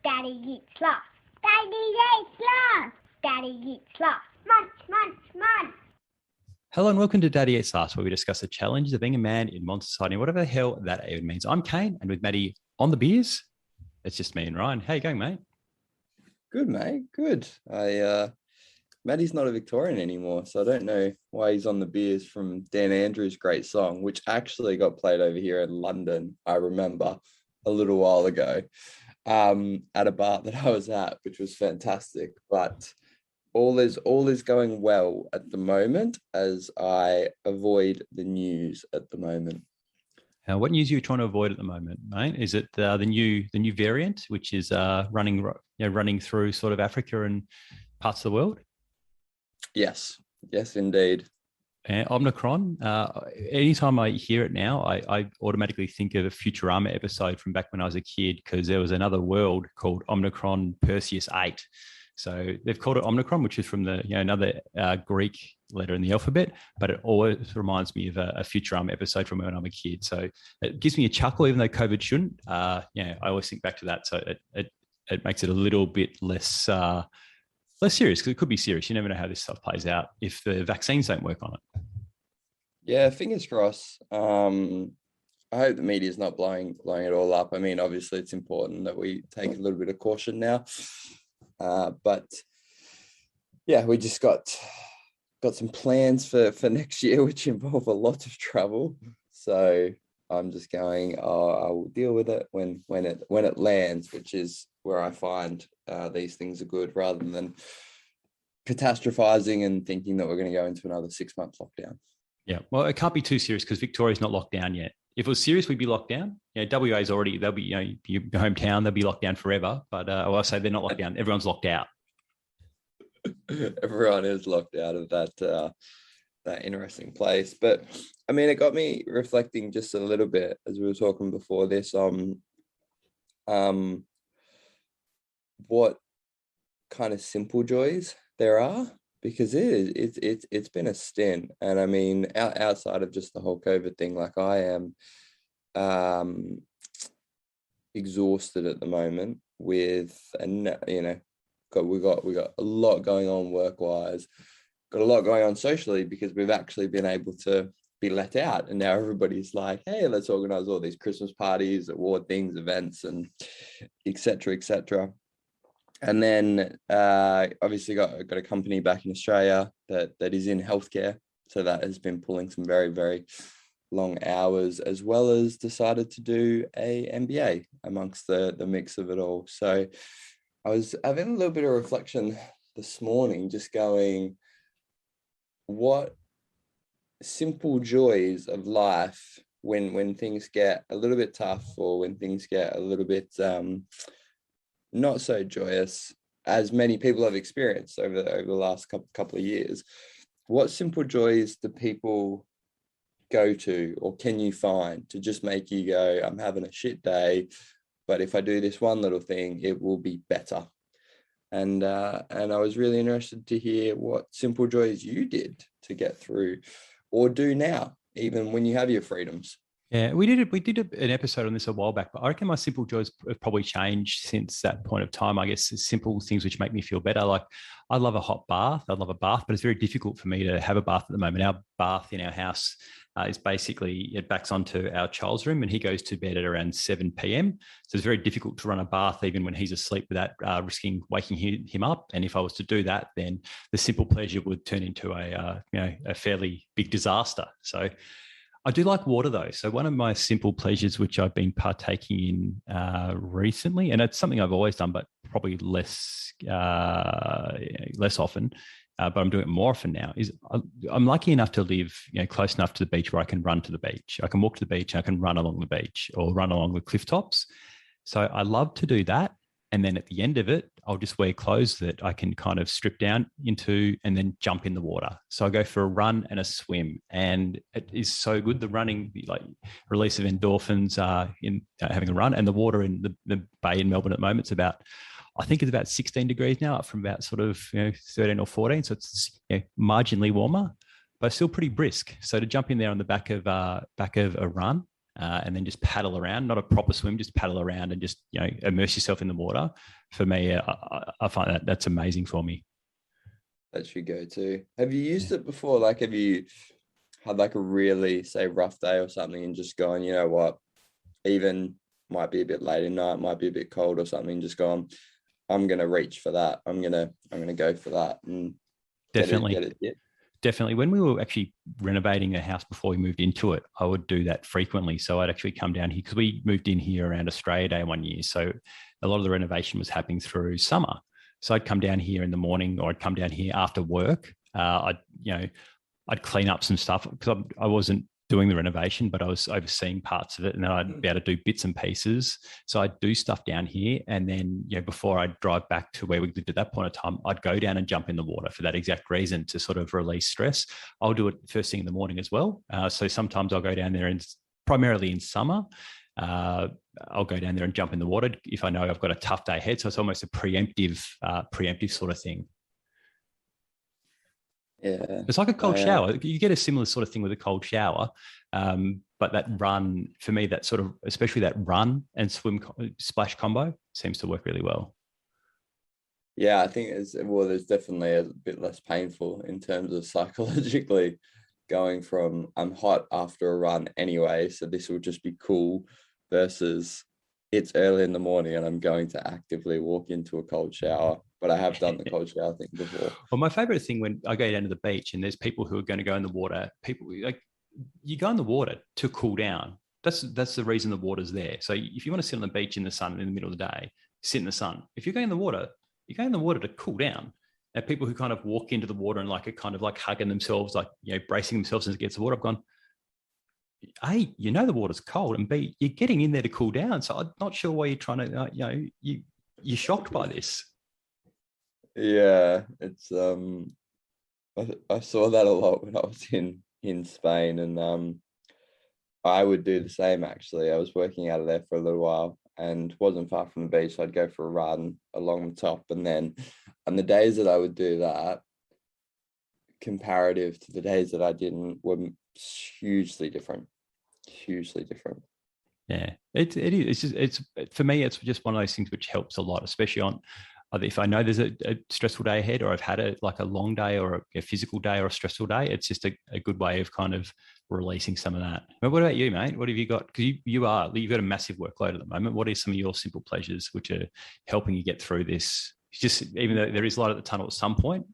Daddy eats lots. Daddy eats lots. Daddy eats lots. Munch, munch, munch. Hello and welcome to Daddy Eats Last, where we discuss the challenges of being a man in modern society, whatever the hell that even means. I'm Kane, and with Maddie on the beers, it's just me and Ryan. How you going, mate? Good, mate. Good. Maddie's not a Victorian anymore, so I don't know why he's on the beers from Dan Andrews' great song, which actually got played over here in London, I remember, a little while ago, at a bar that I was at, which was fantastic. But all is going well at the moment as I avoid the news at the moment. What news are you trying to avoid at the moment, mate? Is it the new variant, which is running through sort of Africa and parts of the world? Yes, indeed. Omicron. Anytime I hear it now, I automatically think of a Futurama episode from back when I was a kid, because there was another world called Omicron Perseus 8. So they've called it Omicron, which is from the another Greek letter in the alphabet, but it always reminds me of a Futurama episode from when I'm a kid. So it gives me a chuckle, even though COVID shouldn't. I always think back to that. So it makes it a little bit less serious, because it could be serious. You never know how this stuff plays out if the vaccines don't work on it. Yeah, fingers crossed. I hope the media is not blowing it all up. I mean, obviously it's important that we take a little bit of caution now. But yeah, we just got some plans for next year, which involve a lot of travel. So I'm just going, I will deal with it when it lands, which is where I find these things are good, rather than catastrophizing and thinking that we're going to go into another 6-month lockdown. Yeah, well, it can't be too serious because Victoria's not locked down yet. If it was serious, we'd be locked down. WA's already, they'll be, your hometown, they'll be locked down forever. But I say they're not locked down. Everyone's locked out. Everyone is locked out of that interesting place. But I mean, it got me reflecting just a little bit as we were talking before this on what kind of simple joys there are, because it's been a stint. And I mean, outside of just the whole COVID thing, like I am exhausted at the moment with, and we got a lot going on work-wise, got a lot going on socially, because we've actually been able to be let out, and now everybody's like, hey, let's organize all these Christmas parties, award things, events, and etc. And then obviously got a company back in Australia that is in healthcare, so that has been pulling some very, very long hours, as well as decided to do a MBA amongst the mix of it all. So I was having a little bit of reflection this morning, just going, what simple joys of life when things get a little bit tough, or when things get a little bit not so joyous, as many people have experienced over the last couple of years. What simple joys do people go to, or can you find, to just make you go, I'm having a shit day, but if I do this one little thing, it will be better? And I was really interested to hear what simple joys you did to get through, or do now, even when you have your freedoms. Yeah, we did an episode on this a while back, but I reckon my simple joys have probably changed since that point of time. I guess simple things which make me feel better. Like, I love a hot bath. I love a bath, but it's very difficult for me to have a bath at the moment. Our bath in our house is basically, it backs onto our child's room, and he goes to bed at around 7 p.m. So it's very difficult to run a bath even when he's asleep without risking waking him up. And if I was to do that, then the simple pleasure would turn into a fairly big disaster. So I do like water though. So one of my simple pleasures, which I've been partaking in recently, and it's something I've always done, but probably less often, but I'm doing it more often now, is I'm lucky enough to live close enough to the beach where I can run to the beach. I can walk to the beach, and I can run along the beach, or run along the cliff tops. So I love to do that. And then at the end of it, I'll just wear clothes that I can kind of strip down into, and then jump in the water. So I go for a run and a swim, and it is so good. The running, like release of endorphins in having a run, and the water in the bay in Melbourne at the moment, it's about, I think it's about 16 degrees now, up from about sort of 13 or 14. So it's marginally warmer, but still pretty brisk. So to jump in there on the back of a run, and then just paddle around, not a proper swim, just paddle around and just, immerse yourself in the water. For me, I find that's amazing for me. That's your go-to. Have you used it before? Like, have you had like a really, say, rough day or something and just gone, you know what, even might be a bit late at night, might be a bit cold or something, just gone, I'm going to reach for that. I'm going to go for that and Definitely. get it. Definitely. When we were actually renovating a house before we moved into it, I would do that frequently. So I'd actually come down here because we moved in here around Australia Day one year. So a lot of the renovation was happening through summer. So I'd come down here in the morning, or I'd come down here after work. I'd clean up some stuff because I wasn't doing the renovation, but I was overseeing parts of it, and then I'd be able to do bits and pieces. So I'd do stuff down here, and then before I'd drive back to where we lived at that point of time, I'd go down and jump in the water for that exact reason, to sort of release stress. I'll do it first thing in the morning as well. So sometimes I'll go down there, and primarily in summer, I'll go down there and jump in the water if I know I've got a tough day ahead. So it's almost a preemptive sort of thing. Yeah, it's like a cold shower. You get a similar sort of thing with a cold shower, but that run, for me, that sort of, especially that run and swim splash combo seems to work really well. Yeah, I think there's definitely a bit less painful in terms of psychologically going from I'm hot after a run anyway, so this will just be cool, versus it's early in the morning and I'm going to actively walk into a cold shower. But I have done the cold shower thing before. Well, my favorite thing when I go down to the beach and there's people who are going to go in the water, people like, you go in the water to cool down. That's the reason the water's there. So if you want to sit on the beach in the sun in the middle of the day, sit in the sun. If you're going in the water, you go in the water to cool down. And people who kind of walk into the water and like are kind of like hugging themselves, like, bracing themselves as it gets the water, I've gone, A, the water's cold, and B, you're getting in there to cool down. So I'm not sure why you're trying to, you're shocked by this. Yeah, it's I saw that a lot when I was in Spain, and I would do the same actually. I was working out of there for a little while and wasn't far from the beach, so I'd go for a run along the top, and the days that I would do that, comparative to the days that I didn't, were hugely different. Yeah, it is. It's for me, it's just one of those things which helps a lot, especially on if I know there's a stressful day ahead, or I've had a long day or a physical day or a stressful day. It's just a good way of kind of releasing some of that. But what about you, mate? What have you got? Because you've got a massive workload at the moment. What are some of your simple pleasures which are helping you get through this? It's just, even though there is light at the tunnel at some point,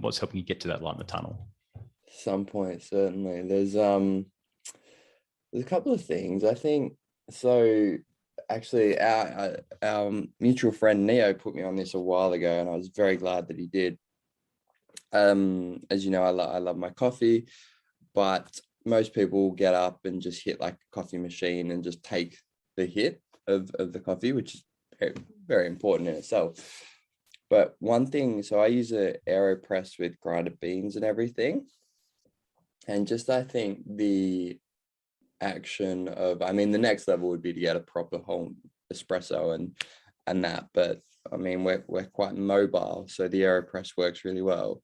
what's helping you get to that light in the tunnel? Some point, certainly. There's a couple of things, I think. So actually, our mutual friend Neo put me on this a while ago, and I was very glad that he did. As you know, I love my coffee, but most people get up and just hit like a coffee machine and just take the hit of the coffee, which is very, very important in itself. But one thing, so I use a AeroPress with grinded beans and everything, and just, I think the action of, the next level would be to get a proper home espresso and that, but we're quite mobile, so the AeroPress works really well.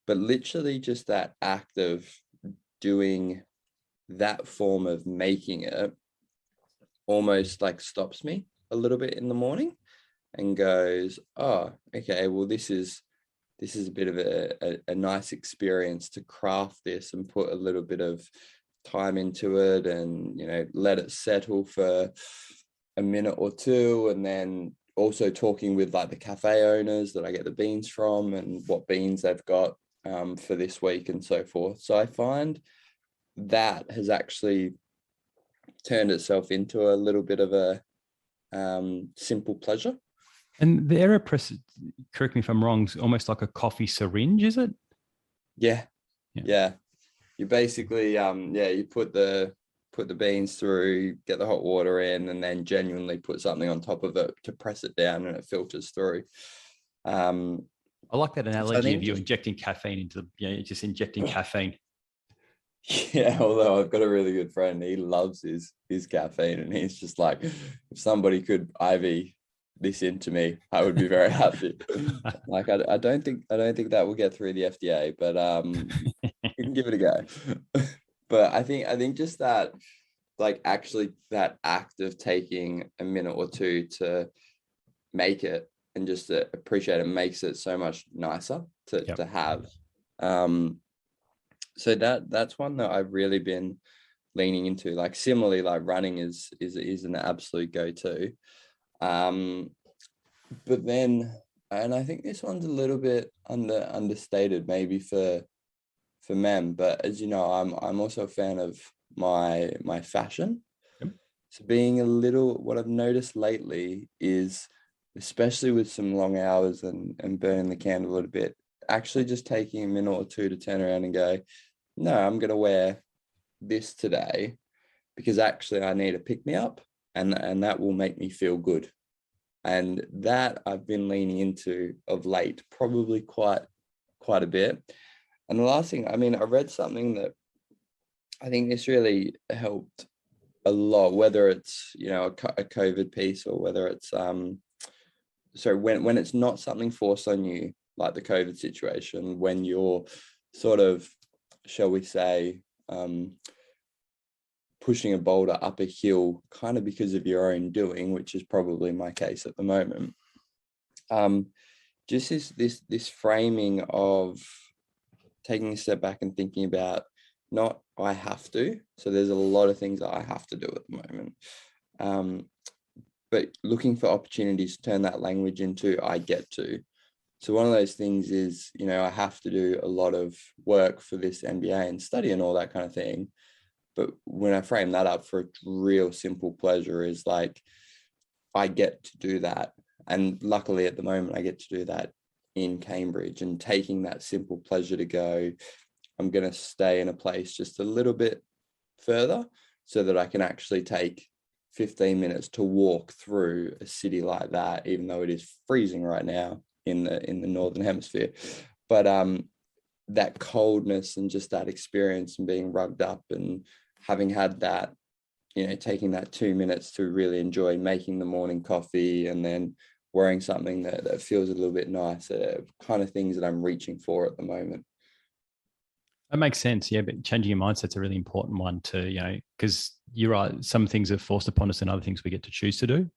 But literally just that act of doing that form of making it almost like stops me a little bit in the morning and goes, oh, okay, well, this is a bit of a nice experience to craft this and put a little bit of time into it, and let it settle for a minute or two, and then also talking with like the cafe owners that I get the beans from and what beans they've got for this week and so forth. So I find that has actually turned itself into a little bit of a simple pleasure. And the AeroPress, correct me if I'm wrong, is almost like a coffee syringe, is it? Yeah. You basically, you put the beans through, get the hot water in, and then genuinely put something on top of it to press it down, and it filters through. I like that analogy of you injecting caffeine into just injecting caffeine. Yeah, although I've got a really good friend, he loves his caffeine, and he's just like, if somebody could IV this into me, I would be very happy. Like, I don't think that will get through the FDA, but you can give it a go. But I think just that like actually that act of taking a minute or two to make it and just to appreciate it makes it so much nicer to have. So that's one that I've really been leaning into. Like similarly, like running is an absolute go-to. But then, and I think this one's a little bit understated maybe for men, but as you know, I'm also a fan of my fashion. Yep. So being a little, what I've noticed lately is, especially with some long hours and burning the candle a little bit, actually just taking a minute or two to turn around and go, no, I'm going to wear this today because actually I need a pick me up, and that will make me feel good. And that I've been leaning into of late, probably quite a bit. And the last thing, I mean, I read something that I think this really helped a lot, whether it's, you know, a COVID piece or whether it's, so when it's not something forced on you, like the COVID situation, when you're sort of, shall we say, pushing a boulder up a hill kind of because of your own doing, which is probably my case at the moment. Just this framing of taking a step back and thinking about not I have to. So there's a lot of things that I have to do at the moment. But looking for opportunities to turn that language into I get to. So one of those things is, you know, I have to do a lot of work for this MBA and study and all that kind of thing. But when I frame that up for a real simple pleasure is like, I get to do that. And luckily at the moment, I get to do that in Cambridge, and taking that simple pleasure to go, I'm going to stay in a place just a little bit further so that I can actually take 15 minutes to walk through a city like that, even though it is freezing right now in the Northern Hemisphere. But that coldness and just that experience and being rugged up and having had that, you know, taking that 2 minutes to really enjoy making the morning coffee and then wearing something that feels a little bit nicer, kind of things that I'm reaching for at the moment. That makes sense. Yeah, but changing your mindset's a really important one to, you know, because you're right. Some things are forced upon us and other things we get to choose to do.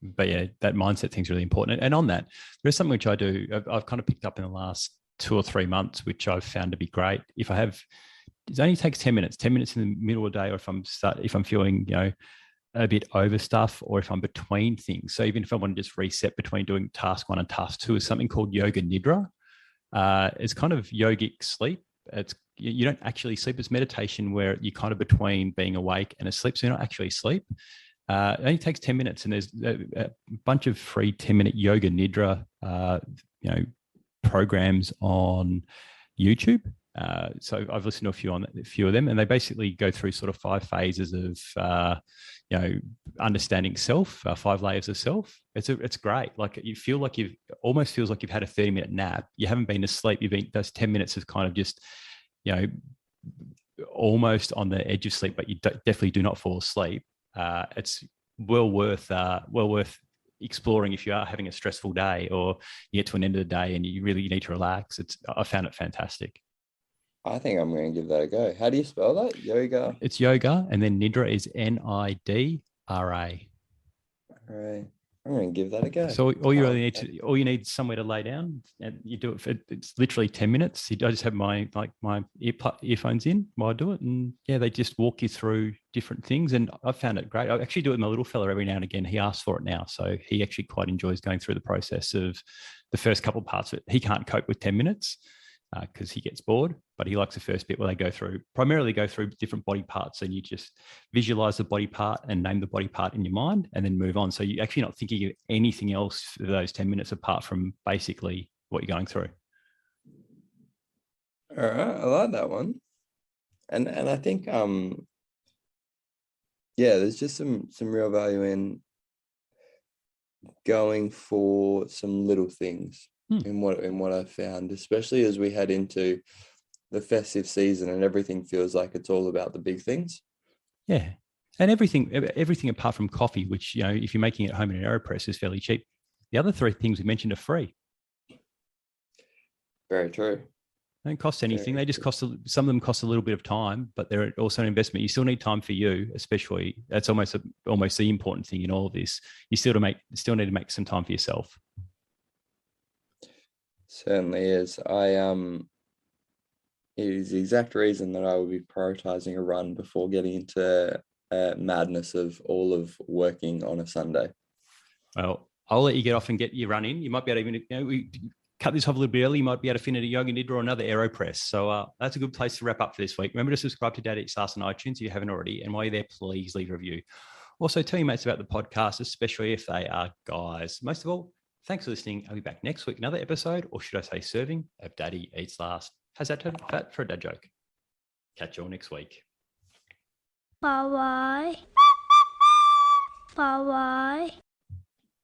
But yeah, that mindset thing's really important. And on that, there's something which I do, I've kind of picked up in the last 2 or 3 months, which I've found to be great. If I have, it only takes 10 minutes in the middle of the day, or if I'm feeling, you know, a bit over stuff, or if I'm between things. So even if I want to just reset between doing task 1 and task 2, is something called yoga nidra. It's kind of yogic sleep. You don't actually sleep. It's meditation where you're kind of between being awake and asleep. So you're not actually asleep. It only takes 10 minutes, and there's a bunch of free 10-minute yoga nidra, you know, programs on YouTube. So I've listened to a few of them, and they basically go through sort of 5 phases of, you know, understanding self, 5 layers of self. It's great. Like you feel like almost feels like you've had a 30-minute nap. You haven't been asleep. Those 10 minutes is kind of just, you know, almost on the edge of sleep, but you definitely do not fall asleep. It's well worth exploring if you are having a stressful day, or you get to an end of the day and you need to relax. I found it fantastic. I think I'm going to give that a go. How do you spell that? Yoga? It's yoga, and then nidra is Nidra. All right. I'm going to give that a go. So all you need is somewhere to lay down, and you do it it's literally 10 minutes. I just have my earphones in while I do it. And yeah, they just walk you through different things. And I found it great. I actually do it with my little fella every now and again. He asks for it now. So he actually quite enjoys going through the process of the first couple of parts of it. He can't cope with 10 minutes. Because he gets bored, but he likes the first bit where they primarily go through different body parts, and you just visualize the body part and name the body part in your mind and then move on. So you're actually not thinking of anything else for those 10 minutes apart from basically what you're going through. All right. I like that one. And I think, yeah, there's just some real value in going for some little things. In what I've found, especially as we head into the festive season and everything feels like it's all about the big things. Yeah. And everything apart from coffee, which, you know, if you're making it at home in an AeroPress, is fairly cheap. The other 3 things we mentioned are free. Very true. They don't cost anything. Very They just true. cost, some of them cost a little bit of time, but they're also an investment. You still need time for you, especially. That's almost the important thing in all of this. You still need to make some time for yourself. Certainly is. It is the exact reason that I will be prioritizing a run before getting into madness of all of working on a Sunday. Well, I'll let you get off and get your run in. You might be able to even, we cut this off a little bit early. You might be able to finish a yoga nidra or another AeroPress. So that's a good place to wrap up for this week. Remember to subscribe to Dad Eats Fast on iTunes if you haven't already. And while you're there, please leave a review. Also, tell your mates about the podcast, especially if they are guys. Most of all, thanks for listening. I'll be back next week, another episode, or should I say serving, of Daddy Eats Last. How's that fat for a dad joke? Catch you all next week. Bye-bye. Bye-bye.